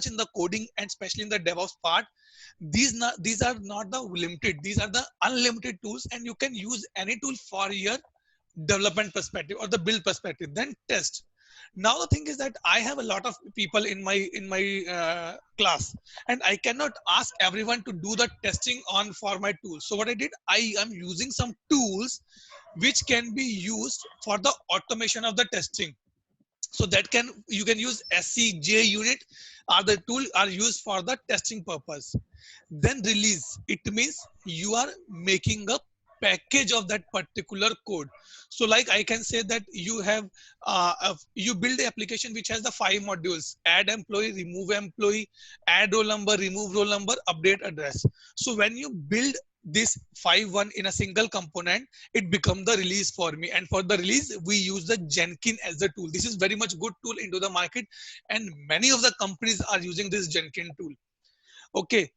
much in the coding and especially in the DevOps part. These are not the limited, these are the unlimited tools, and you can use any tool for your development perspective or the build perspective, then test. Now the thing is that I have a lot of people in my class, and I cannot ask everyone to do the testing on for my tools. So what I did, I am using some tools which can be used for the automation of the testing. So that can, you can use SCJ unit, or the tool are used for the testing purpose. Then release, it means you are making a package of that particular code. So like I can say that you have you build the application which has the 5 modules: add employee, remove employee, add roll number, remove roll number, update address. So when you build this 5 in a single component, it become the release for me. And for the release we use the Jenkins as a tool. This is very much good tool into the market, and many of the companies are using this Jenkins tool. Okay,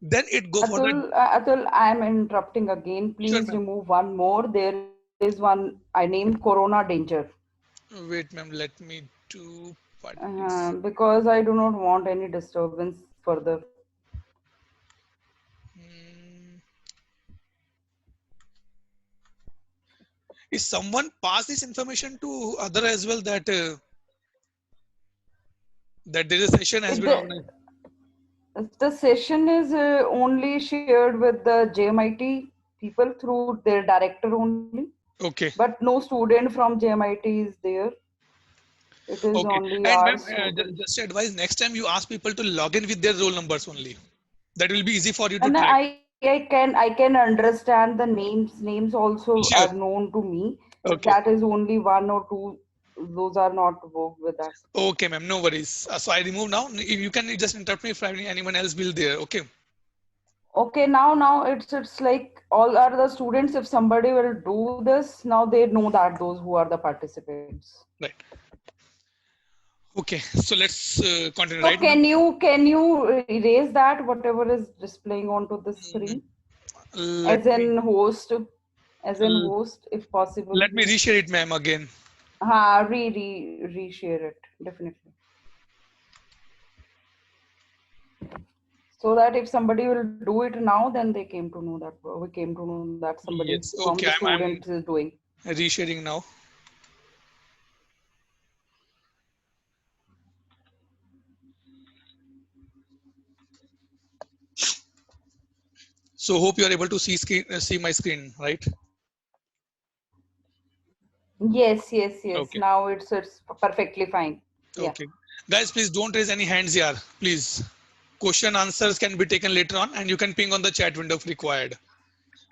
then it go for the Atul, I'm interrupting again. sure Please ma'am. remove one more. There is one I named Corona Danger Wait ma'am, let me do because I do not want any disturbance further. Hmm. Is someone pass this information to other as well, that that there is a session has It, been organized? the session is only shared with the JMIT people through their director only, Okay, but no student from JMIT is there. It is okay. only And our ma'am, students. just advise, next time you ask people to log in with their roll numbers only. That will be easy for you to And track. I can understand the names. Names also are Sure. known to me. If Okay. that is only one or two, those are not work with that. Okay, ma'am. No worries. So I remove now. You can just interrupt me if anyone else will there. Okay. Okay, now it's like all are the students. If somebody will do this, now they know that those who are the participants. Right. Okay. So let's continue. So Right now. can you erase that whatever is displaying onto the Mm, screen let as me in host, as in host if possible. let me reshare it, ma'am, again. Reshare it definitely, so that if somebody will do it now, then they came to know that we came to know that somebody Yes. from the Okay. I'm student is doing. resharing now. So hope you are able to see screen, see my screen, right? Yes. Okay. Now it's perfectly fine. Yeah. Okay. Guys, please don't raise any hands here. Please. Question answers can be taken later on, and you can ping on the chat window if required.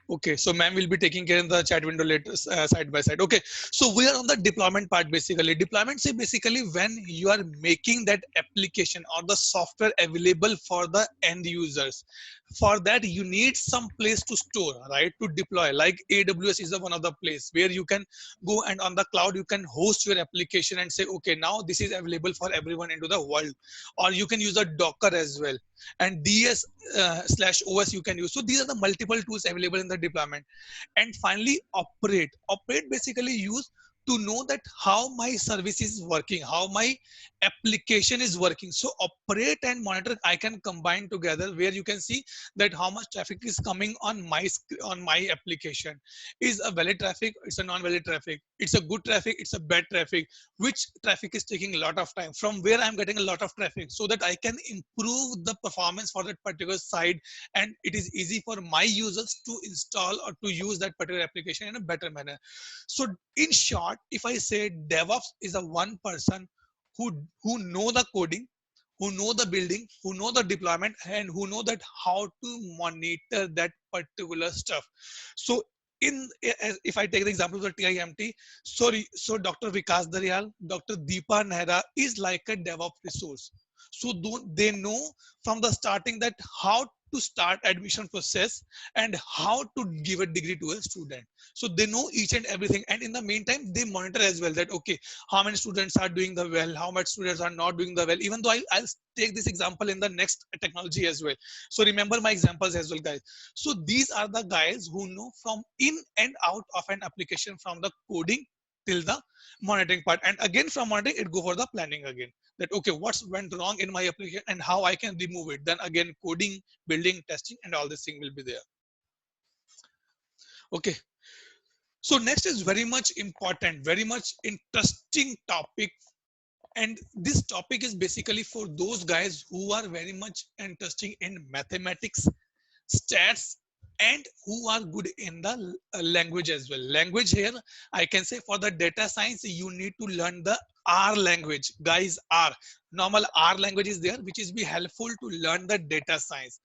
Okay, so ma'am will be taking care of the chat window later, side by side. Okay, so we are on the deployment part basically. Deployment is basically when you are making that application or the software available for the end users. For that, you need some place to store, right? To deploy. Like AWS is the one of the place where you can go, and on the cloud you can host your application and say, okay, now this is available for everyone into the world. Or you can use a Docker as well, and DS slash OS you can use. So these are the multiple tools available in the deployment. And finally, operate basically use to know that how my service is working, how my application is working. So operate and monitor I can combine together, where you can see that how much traffic is coming on on my application. Is a valid traffic, it's a non-valid traffic, it's a good traffic, it's a bad traffic, which traffic is taking a lot of time, from where I'm getting a lot of traffic, so that I can improve the performance for that particular site, and it is easy for my users to install or to use that particular application in a better manner. So in short, if I say DevOps is a one person who know the coding, who know the building, who know the deployment, and who know that how to monitor that particular stuff. So in if I take the example of the TIMT, so Dr. Vikas Daryal, Dr. Deepa Nehra is like a DevOps resource. So they know from the starting that how to start admission process and how to give a degree to a student. So they know each and everything, and in the meantime they monitor as well that okay, how many students are doing the well, how much students are not doing the well. Even though I'll take this example in the next technology as well. So remember my examples as well, guys. So these are the guys who know from in and out of an application, from the coding till the monitoring part, and again from monitoring it go for the planning again, that okay, what's went wrong in my application and how I can remove it. Then again coding, building, testing, and all this thing will be there. Okay, so next is very much important, very much interesting topic, and this topic is basically for those guys who are very much interested in mathematics, stats, and who are good in the language as well. Language here, I can say for the data science, you need to learn the R language. Guys, R. Normal R language is there, which is be helpful to learn the data science.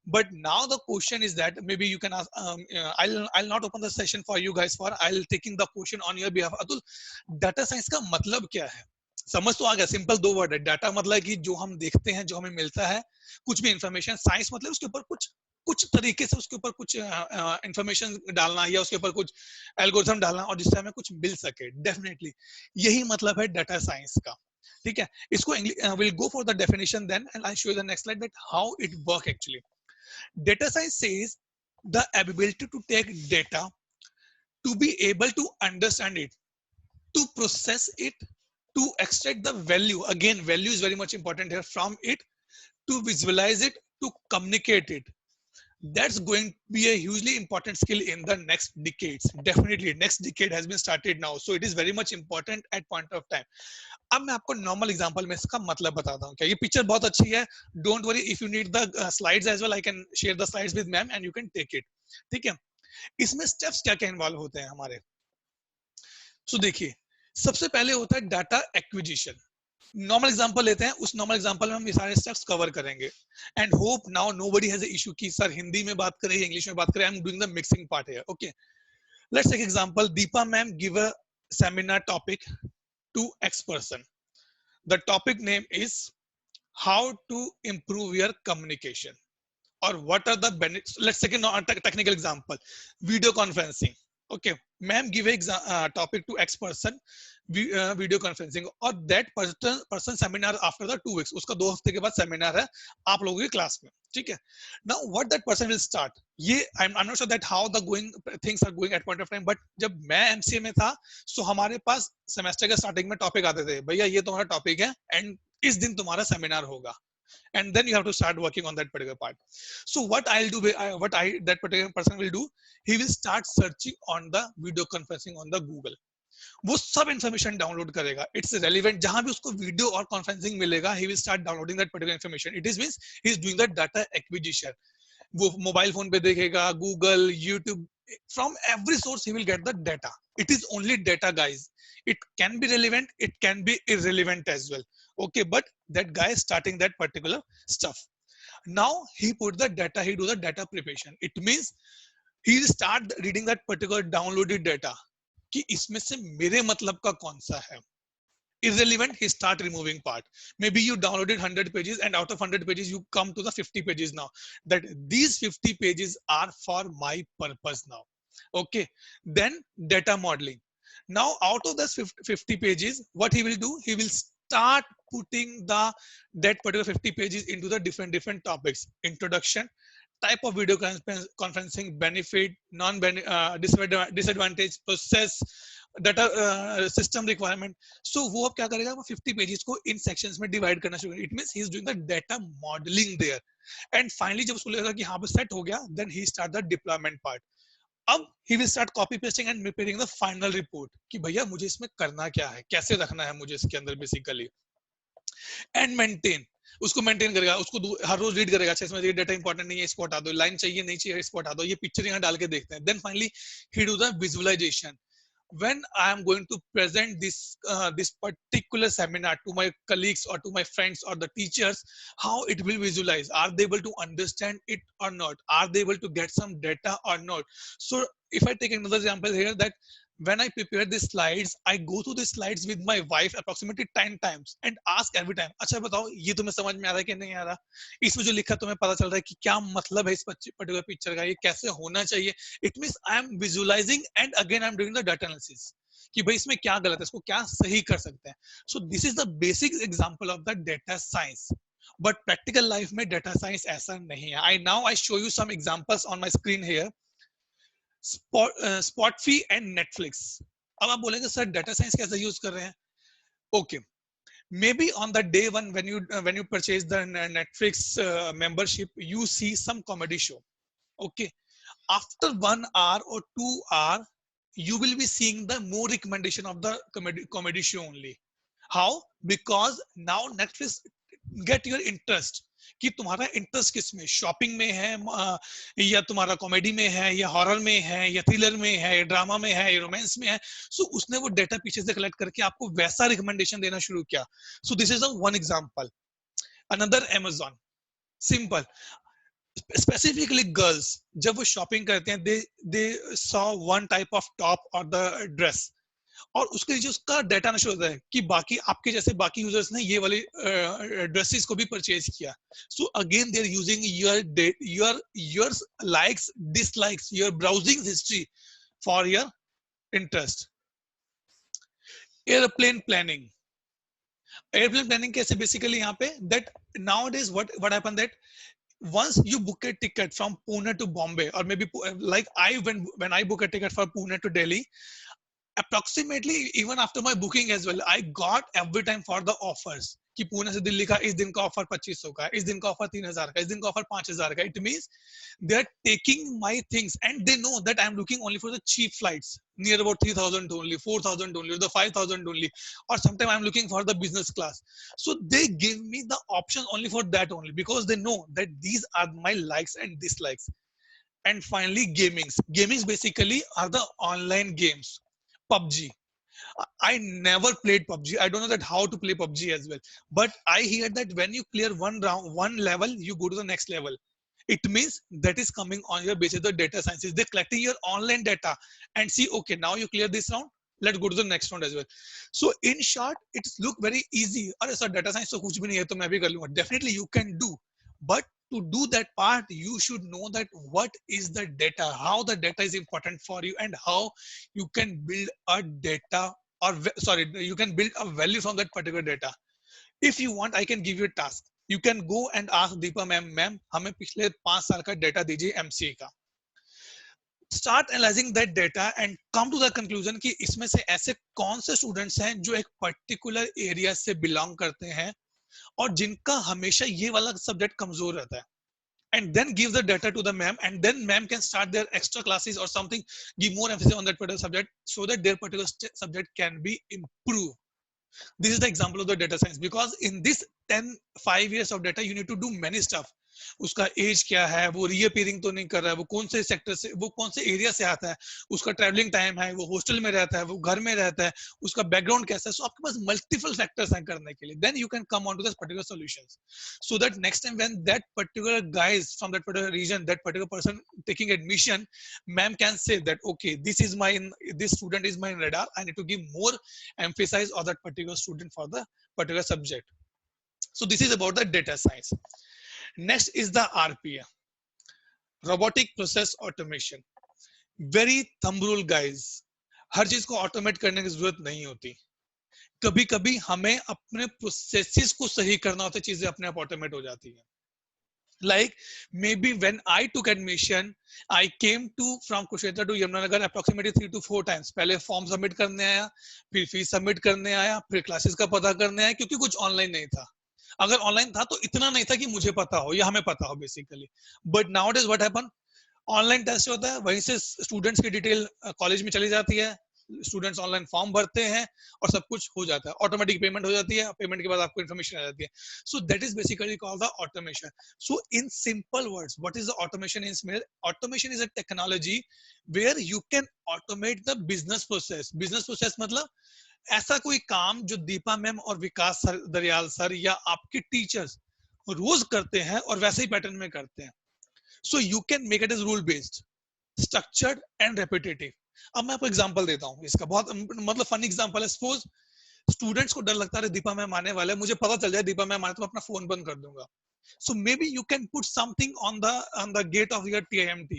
But now the question is that maybe you can ask, I'll not open the session for you guys for, I'll taking the question on your behalf. Atul, data science का मतलब क्या है? समझ तो आ गया, simple दो word है. Data मतलब कि जो हम देखते हैं, जो हमें मिलता है, कुछ भी इंफॉर्मेशन. साइंस मतलब उसके ऊपर कुछ तरीके से उसके ऊपर कुछ इंफॉर्मेशन डालना, या उसके ऊपर कुछ एल्गोरिथम डालना, और जिससे हमें कुछ मिल सके. डेफिनेटली यही मतलब है डाटा साइंस का. ठीक है, इसको will go for the definition then, and I show you the next slide that how it work actually. Data science says the ability to take data, to be able to understand it, to process it, to extract the value. Again, value is very much important here. From it, to visualize it, to communicate it. That's going to be a hugely important skill in the next decades. Definitely, next decade has been started now, so it is very much important at point of time. अब मैं आपको normal example में इसका मतलब बताता हूँ. क्या ये पिक्चर बहुत अच्छी है. Don't worry, if you need the slides as well, I can share the slides with ma'am and you can take it. ठीक है, इसमें स्टेप्स क्या क्या इन्वॉल्व होते हैं हमारे. सो देखिए, सबसे पहले होता है डाटा एक्विजिशन. नॉर्मल एग्जांपल लेते हैं, उस नॉर्मल एग्जांपल में हम ये सारे स्टेप्स कवर करेंगे. And hope now nobody has a issue कि सर हिंदी में बात करें, इंग्लिश में बात करें. I am doing the mixing part here. Okay, let's take example. Deepa ma'am give a seminar topic to X person. The topic name is how to improve your communication, or what are the benefits. Let's take a technical example, video conferencing. Okay, ma'am give a topic to X person, video conferencing, और that person seminar after the 2 weeks, उसका 2 हफ्ते के बाद seminar है आप लोगों की class में. ठीक है, now what that person will start, ये I'm not sure that how the going things are going at point of time, but जब मैं MCA में था, so हमारे पास सेमेस्टर के स्टार्टिंग में टॉपिक आते थे, भैया ये तुम्हारा टॉपिक है एंड इस दिन तुम्हारा सेमिनार होगा, and then you have to start working on that particular part. So what I'll do, that particular person will do, he will start searching on the video conferencing on the Google. वो सब information download करेगा. It's relevant, जहां भी उसको video और conferencing मिलेगा, he will start downloading that particular information. It is means he is doing the data acquisition. वो mobile phone पे देखेगा, Google, YouTube, from every source he will get the data. It is only data, guys. It can be relevant, it can be irrelevant as well. Okay, but that guy is starting that particular stuff. Now he put the data, he do the data preparation. It means he will start reading that particular downloaded data कि इसमें से मेरे मतलब का कौन सा है. Irrelevant, he start removing part. Maybe you downloaded 100 pages and out of 100 pages you come to the 50 pages now, that these 50 pages are for my purpose now. Okay, then data modeling. Now out of this 50 pages, what he will do, he will start putting that particular 50 pages into the different topics: introduction, type of video conferencing, benefit, disadvantage, process, data, system requirement. So वो अब क्या करेगा, वो 50 pages को इन sections में divide करना शुरू करेगा. It means he is doing the data modeling there. And finally जब उसको लगेगा कि हाँ पे set हो गया, then he start the deployment part. अब he will start copy pasting and preparing the final report कि भैया मुझे इसमें करना क्या है, कैसे रखना है मुझे इसके अंदर basically. And maintain, उसको मेंटेन करेगा, उसको हर रोज रीड करेगा. अच्छा, इसमें ये डाटा इंपॉर्टेंट नहीं है, इसको हटा दो, लाइन चाहिए नहीं चाहिए, इसको हटा दो, ये पिक्चर यहाँ डाल के देखते हैं. Then finally he do the visualisation. When I am going to present this particular seminar to my colleagues or to my friends or the teachers, how it will visualize, are they able to understand it or not, are they able to get some data or not. So if I take another example here, that when I prepare these slides, I go through these slides with my wife approximately 10 times and ask every time, अच्छा बताओ ये तुम्हें समझ में आ रहा है कि नहीं आ रहा, इसमें जो लिखा तुम्हें पता चल रहा है कि क्या मतलब है इस पर्टिकुलर पिक्चर का, ये कैसे होना चाहिए. It means I am visualizing and again I am doing the data analysis कि भाई इसमें क्या गलत है, इसको क्या सही कर सकते हैं. So this is the basic example of the data science. But practical life में data science ऐसा नहीं है. Now I show you some examples on my screen here. Spotify and Netflix. अब आप बोलेंगे सर डाटा साइंस कैसे use कर रहे हैं? Okay, maybe on the day one when you purchase the Netflix membership, you see some comedy show. Okay, after 1 hour or 2 hour, you will be seeing the more recommendation of the comedy show only. How? Because now Netflix get your interest, कि तुम्हारा interest किस में, shopping में है या तुम्हारा comedy में है या हॉरर में है या थ्रिलर में है या ड्रामा में है या रोमांस में है. सो उसने वो डेटा पीछे से कलेक्ट करके आपको वैसा रिकमेंडेशन देना शुरू किया. सो this is one example. Another Amazon, simple. Specifically girls जब वो शॉपिंग करते हैं, they saw one type of top और द ड्रेस, और उसके नीचे उसका डाटा ना शो होता है कि बाकी आपके जैसे बाकी यूजर्स ने ये वाले ड्रेसेस को भी परचेज किया. So again they are using your likes, dislikes, your browsing history for your interest. Airplane planning. Airplane planning कैसे बेसिकली यहाँ पे, that nowadays what happened that once you book a ticket from Pune to Bombay, or maybe like when I book a ticket for Pune to Delhi, approximately even after my booking as well, I got every time for the offers कि पुणे से दिल्ली का इस दिन का offer 2500 का, इस दिन का ऑफर 3000 का, इस दिन का ऑफर 5000 का. It means they are taking my things and they know that I am looking only for the cheap flights near about 3000 only, 4000 only, or the 5000 only, or sometimes I am looking for the business class. So they give me the option only for that only, because they know that these are my likes and dislikes. And finally, gamings basically are the online games. PUBG. I never played PUBG. I don't know that how to play PUBG as well. But I hear that when you clear one round, one level, you go to the next level. It means that is coming on your basis of the data sciences. They're collecting your online data and see, okay, now you clear this round, let's go to the next round as well. So in short, it's look very easy. अरे sir, data science तो कुछ भी नहीं है तो मैं भी कर लूँगा. Definitely you can do, but to do that part, you should know that what is the data, how the data is important for you, and how you can build a data, or sorry, you can build a value from that particular data. If you want, I can give you a task. You can go and ask Deepa ma'am, हमें पिछले 5 साल का data दीजिए MCA का. Start analyzing that data and come to the conclusion कि इसमें से ऐसे कौन से स्टूडेंट्स हैं जो एक पर्टिकुलर एरिया से बिलोंग करते हैं और जिनका हमेशा ये वाला सब्जेक्ट कमजोर रहता है. And then give the data to the ma'am, and then ma'am can start their extra classes or something, give more emphasis on that particular subject so that their particular subject can be improved. This is the example of the data science, because in this 5 years of data, you need to do many stuff. उसका as क्या है, वो रीअपीयरिंग तो नहीं कर रहा है, वो कौन से सेक्टर से, वो कौन से एरिया से आता है, उसका ट्रैवलिंग टाइम है, वो हॉस्टल में रहता है, वो घर में रहता है, उसका बैकग्राउंड कैसा है. सो आपके पास मल्टीपल फैक्टर्स हैं करने के लिए. Then you can come on to this particular solutions, so that next time when that particular guy is from that particular region, that particular person taking admission, ma'am can say that okay, this student is my radar, I need to give more emphasis on that particular student for the particular subject. So this is about the data science. Next is the RPA, robotic process automation. Very thumb rule guys, हर चीज को automate करने की जरूरत नहीं होती. कभी कभी हमें अपने प्रोसेसेस को सही करना होता है, चीजें अपने आप ऑटोमेट हो जाती है. Like maybe when I took admission, I came to from Kushetra to Yamunanagar approximately 3 to 4 times. पहले फॉर्म सबमिट करने आया, फिर फीस सबमिट करने आया, फिर क्लासेस का पता करने आया, क्योंकि कुछ ऑनलाइन नहीं था. अगर ऑनलाइन था तो इतना नहीं था कि मुझे पता हो या हमें पता हो basically. But nowadays what happen, online test होता है, वहीं से स्टूडेंट्स की डिटेल कॉलेज में चली जाती है, स्टूडेंट्स ऑनलाइन फॉर्म भरते हैं और सब कुछ हो जाता है. ऑटोमेटिक पेमेंट हो जाती है, पेमेंट के बाद आपको इन्फॉर्मेशन आ जाती है. So that is basically called the automation. So in simple words, what is the automation in smell? Automation is a technology where you can automate the business process. Business process मतलब ऐसा कोई काम जो Deepa ma'am और विकास sir, दरियाल sir या आपके teachers रोज करते हैं और वैसे ही पैटर्न में करते हैं. So you can make it as rule based, structured and repetitive. अब मैं आपको एग्जांपल देता हूँ इसका, बहुत मतलब फनी एग्जांपल है. सपोज स्टूडेंट्स को डर लगता है दीपा मैम आने वाले, मुझे पता चल जाए दीपा मैम आने तो मैं अपना फोन बंद कर दूंगा. So maybe you can put something on the gate of your TIMT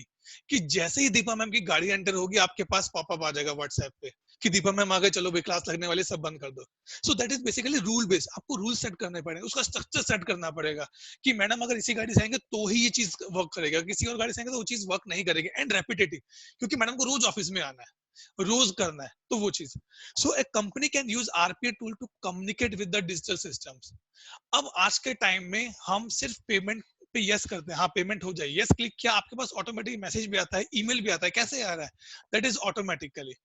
कि जैसे ही दीपा मैम की गाड़ी एंटर होगी आपके पास पॉपअप आ जाएगा व्हाट्सएप पे कि दीपा मैम आ गए, चलो भाई क्लास लगने वाली, सब बंद कर दो. सो that is basically rule based. आपको रूल सेट करने पड़ेंगे, उसका स्ट्रक्चर सेट करना पड़ेगा कि मैडम अगर इसी गाड़ी से आएंगे तो ही ये चीज वर्क करेगा, किसी और गाड़ी से आएंगे तो वो चीज वर्क नहीं करेगी. एंड रेपिटेटिव, क्योंकि मैडम को रोज ऑफिस में आना है. रोज करना है, तो वो चीज। So a company can use RPA tool to communicate with the digital systems. अब आज के टाइम में हम सिर्फ पेमेंट पे यस करते हैं, हाँ पेमेंट हो जाए, यस क्लिक किया, आपके पास ऑटोमेटिक मैसेज भी आता है, ईमेल भी आता है, कैसे आ रहा है, दैट इज ऑटोमेटिकली।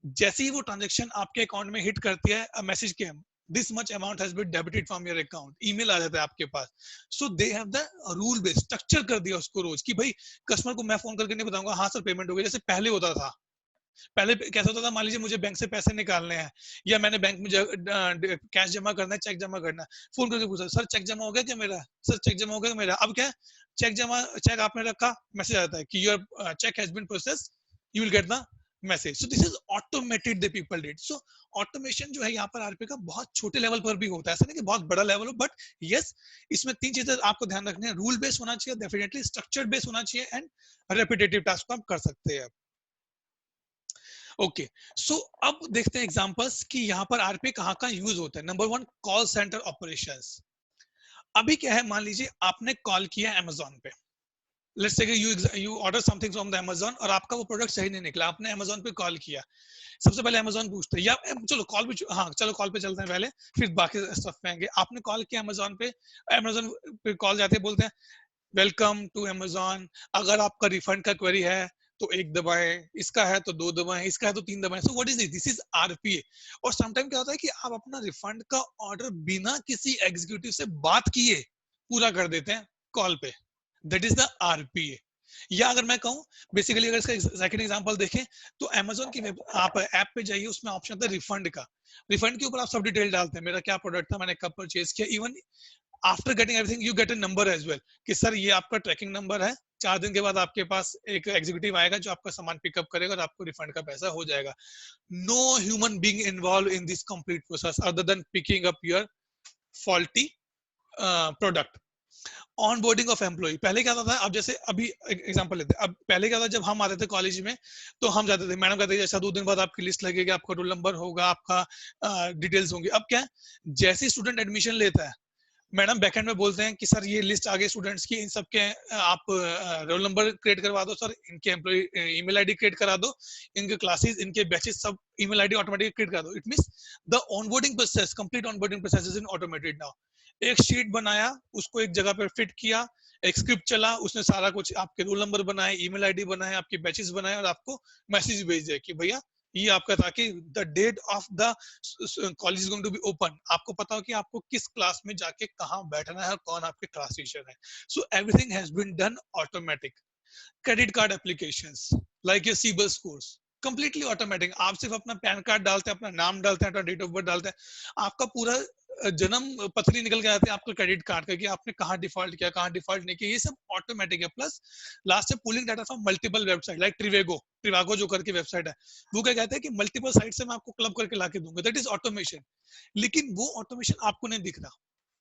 जैसे ही वो ट्रांजेक्शन आपके अकाउंट में हिट करती है, मैसेज के this much amount has been debited from your account, email आ जाता है आपके पास। So they have the rule based structure कर दिया उसको रोज कि भाई कस्टमर को मैं फोन करके नहीं बताऊंगा हाँ सर पेमेंट हो गई, जैसे पहले होता था। पहले कैसा होता था, मान लीजिए मुझे बैंक से पैसे निकालने हैं या मैंने बैंक में कैश जमा करना है, चेक जमा करना है, फोन करके पूछा सर चेक जमा हो गया क्या मेरा, सर चेक जमा हो गया मेरा। अब क्या है, चेक आपने रखा, मैसेज आता है कि your cheque has been processed, you will get the message. So this is automated the people did. So automation जो है यहाँ पर आरपी का बहुत छोटे लेवल पर भी होता है, ऐसा नहीं कि बहुत बड़ा लेवल हो, बट यस इसमें 3 चीजें आपको ध्यान रखनी है, रूल बेस्ड होना चाहिए, डेफिनेटली स्ट्रक्चर बेस्ड होना चाहिए, एंड रेपिटेटिव टास्क को आप कर सकते हैं। ओके, सो अब देखते हैं एग्जांपल्स कि यहाँ पर आरपी कहाँ कहाँ यूज होता है। Number 1, call centre operations. अभी क्या है, मान लीजिए आपने कॉल किया अमेजोन पे, let's say you order something from the Amazon और आपका वो प्रोडक्ट सही नहीं निकला, आपने अमेजोन पे कॉल किया। सबसे पहले अमेजोन पूछते हैं, या चलो कॉल पे, हाँ चलो कॉल पे चलते हैं पहले, फिर बाकी स्टफ पे आएंगे। आपने कॉल किया अमेजोन पे, अमेजोन पे कॉल जाते हैं, बोलते हैं वेलकम टू अमेजोन, अगर आपका रिफंड का क्वेरी है तो 1 दबाएं, इसका है तो 2 दबाएं, इसका है तो 3 दबाएं। So what is this is RPA. और समटाइम क्या होता है कि आप अपना रिफंड का ऑर्डर बिना किसी एग्जीक्यूटिव से बात किए पूरा कर देते हैं कॉल पे, दैट इज द आरपीए। या अगर मैं कहूं, बेसिकली अगर इसका सेकंड एग्जांपल देखें तो अमेजोन की आप ऐप पे जाइए, उसमें ऑप्शन आता है रिफंड का। रिफंड के ऊपर आप सब डिटेल डालते हैं, मेरा क्या प्रोडक्ट था, मैंने कब परचेज किया, even after getting everything you get a number as well कि सर ये आपका ट्रैकिंग नंबर है, 4 दिन के बाद आपके पास एक एग्जीक्यूटिव आएगा जो आपका सामान पिकअप करेगा और आपको रिफंड का पैसा हो जाएगा। No human being involve in this complete process other then picking up your faulty product. Onboarding of employ, पहले क्या होता था, अब जैसे अभी एग्जांपल लेते हैं, अब पहले क्या था, जब हम आते थे कॉलेज में तो हम जाते थे, मैडम कहते थे अच्छा 2 दिन बाद आपकी लिस्ट लगेगी, आपका रोल नंबर होगा, आपका डिटेल्स होंगी। अब क्या है, जैसे स्टूडेंट एडमिशन लेता है, मैडम बैकएंड में बोलते हैं कि सर ये लिस्ट आ गई स्टूडेंट्स की, इन सबके आप रोल नंबर क्रिएट करवा दो, सर इनके एम्प्लॉय ईमेल आईडी क्रिएट करा दो, इनके क्लासेस, इनके बैचेस सब ईमेल आईडी ऑटोमेटिक क्रिएट करा दो। It means the onboarding process, complete onboarding process is in automated now. एक शीट बनाया, उसको एक जगह पर फिट किया, एक स्क्रिप्ट चला, उसने सारा कुछ आपके रोल नंबर बनाए, ईमेल आईडी बनाए, आपके बैचेस बनाए और आपको मैसेज भेज दिया कि भैया ये आपका, ताकि the date of the college is going to be open, आपको पता हो कि आपको किस क्लास में जाके कहाँ बैठना है और कौन आपके क्लास टीचर है। So everything has been done automatic. Credit card applications like your CIBIL scores, completely automatic. आप सिर्फ अपना पैन कार्ड डालते हैं, अपना नाम डालते हैं, अपना डेट ऑफ बर्थ डालते हैं, आपका पूरा जन्म पत्री निकल के आते हैं आपके क्रेडिट कार्ड का कि आपने कहाँ डिफॉल्ट किया, कहाँ डिफॉल्ट नहीं किया, ये सब ऑटोमेटिक है। प्लस लास्ट है pulling data from multiple website like Trivago जो करके वेबसाइट है, वो क्या कहते हैं कि मल्टीपल साइट से मैं आपको क्लब करके लाके दूंगा, दैट इज ऑटोमेशन। लेकिन वो ऑटोमेशन आपको नहीं दिख रहा,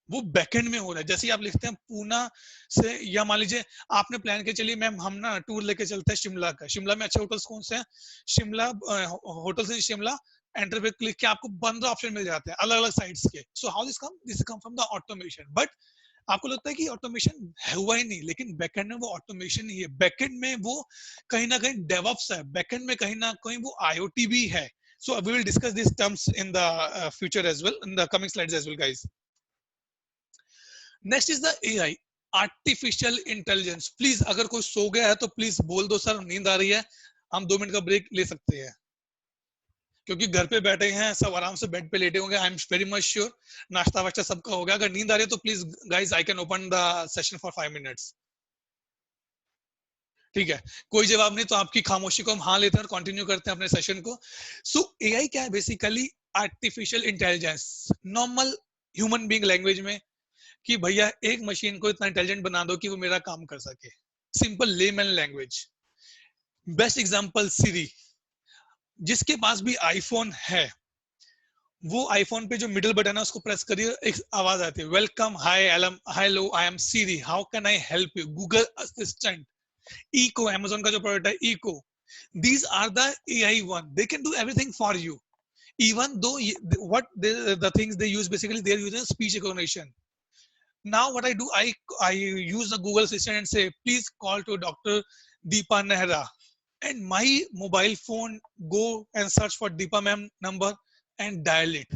वो बैकएंड में हो रहा है। जैसे ही आप लिखते हैं पूना से, या मान लीजिए आपने प्लान किया चलिए मैम हम ना टूर लेके चलते हैं शिमला का, शिमला में अच्छे होटल्स कौन से हैं, शिमला होटल से शिमला, एंटर पे क्लिक किया, आपको 15 ऑप्शन मिल जाते हैं अलग अलग साइट्स के। So how this come from the automation. But आपको लगता है कि ऑटोमेशन हुआ ही नहीं, लेकिन बैकएंड में वो ऑटोमेशन ही है, बैकएंड में वो कहीं ना कहीं डेवऑप्स है, बैकएंड में कहीं ना कहीं वो आईओटी भी है। So we will discuss this terms in the future as well, in the coming slides as well guys. Next is the AI, artificial intelligence. Please अगर कोई सो गया है तो प्लीज बोल दो सर नींद आ रही है, हम 2 मिनट का ब्रेक ले सकते हैं, क्योंकि घर पे बैठे हैं सब आराम से बेड पे लेटे होंगे। I am very much sure नाश्ता वाश्ता सबका हो गया। अगर नींद आ रही है तो please guys I can open the session for 5 minutes. ठीक है, कोई जवाब नहीं तो आपकी खामोशी को हम हाँ लेते हैं और कंटिन्यू करते हैं अपने सेशन को। सो एआई क्या है, basically artificial intelligence, normal human being language में, कि भैया एक मशीन को इतना इंटेलिजेंट बना दो कि वो मेरा काम कर सके, simple layman language. Best example Siri, जिसके पास भी आईफोन है वो आईफोन पे जो मिडिल बटन है उसको प्रेस करिए, एक आवाज आती है वेलकम, हाय एलम, hello I am Siri, how can I help you, Google assistant, Echo, Amazon का जो प्रोडक्ट है इको, these are the AI one, they can do everything for you, even though the things they use, basically they're using speech recognition. Now what I do, I use the Google Assistant and say please call to Dr. Deepa Nehra, and my mobile phone go and search for Deepa ma'am number and dial it.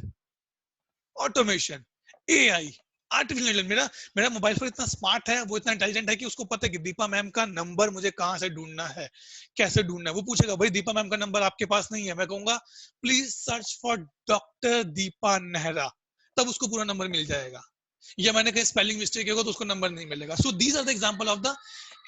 Automation, AI, artificial intelligence. मेरा मेरा mobile phone इतना smart है, वो इतना intelligent है कि उसको पता है कि दीपा मैम का नंबर मुझे कहाँ से ढूंढना है, कैसे ढूंढना है। वो पूछेगा भाई दीपा मैम का नंबर आपके पास नहीं है, मैं कहूंगा please search for doctor Deepa Nehra, तब उसको पूरा नंबर मिल जाएगा। या मैंने कहीं स्पेलिंग मिस्टेक होगा तो उसको नंबर नहीं मिलेगा। So these are the example of the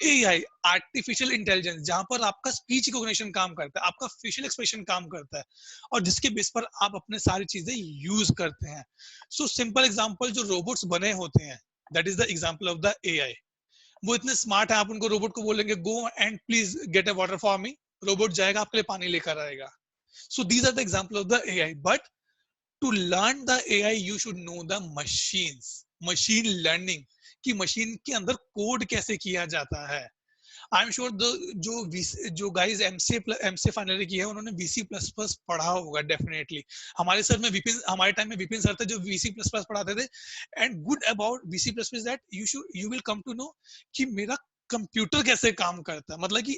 AI, artificial intelligence, जहां पर आपका स्पीच रिकॉग्निशन काम करता है, आपका फेशियल एक्सप्रेशन काम करता है, और जिसके बेस पर आप अपने सारी चीजें यूज करते हैं। सो सिंपल एग्जांपल, जो रोबोट्स बने होते हैं, that is the example of the AI. वो इतने स्मार्ट है, आप उनको रोबोट को बोलेंगे go and please get a water for me, robot जाएगा आपके लिए पानी लेकर आएगा। So these are the example of the AI. But to learn the AI you should know the machines, machine learning, कि मशीन के अंदर कोड कैसे किया जाता है। आई एम श्योर जो गाइज एमसीए फाइनल की है उन्होंने VC प्लस प्लस पढ़ा होगा डेफिनेटली। हमारे टाइम में विपिन सर थे जो VC प्लस प्लस पढ़ाते थे। And good about VC plus plus that you will come to know कि मेरा कंप्यूटर कैसे काम करता है, मतलब कि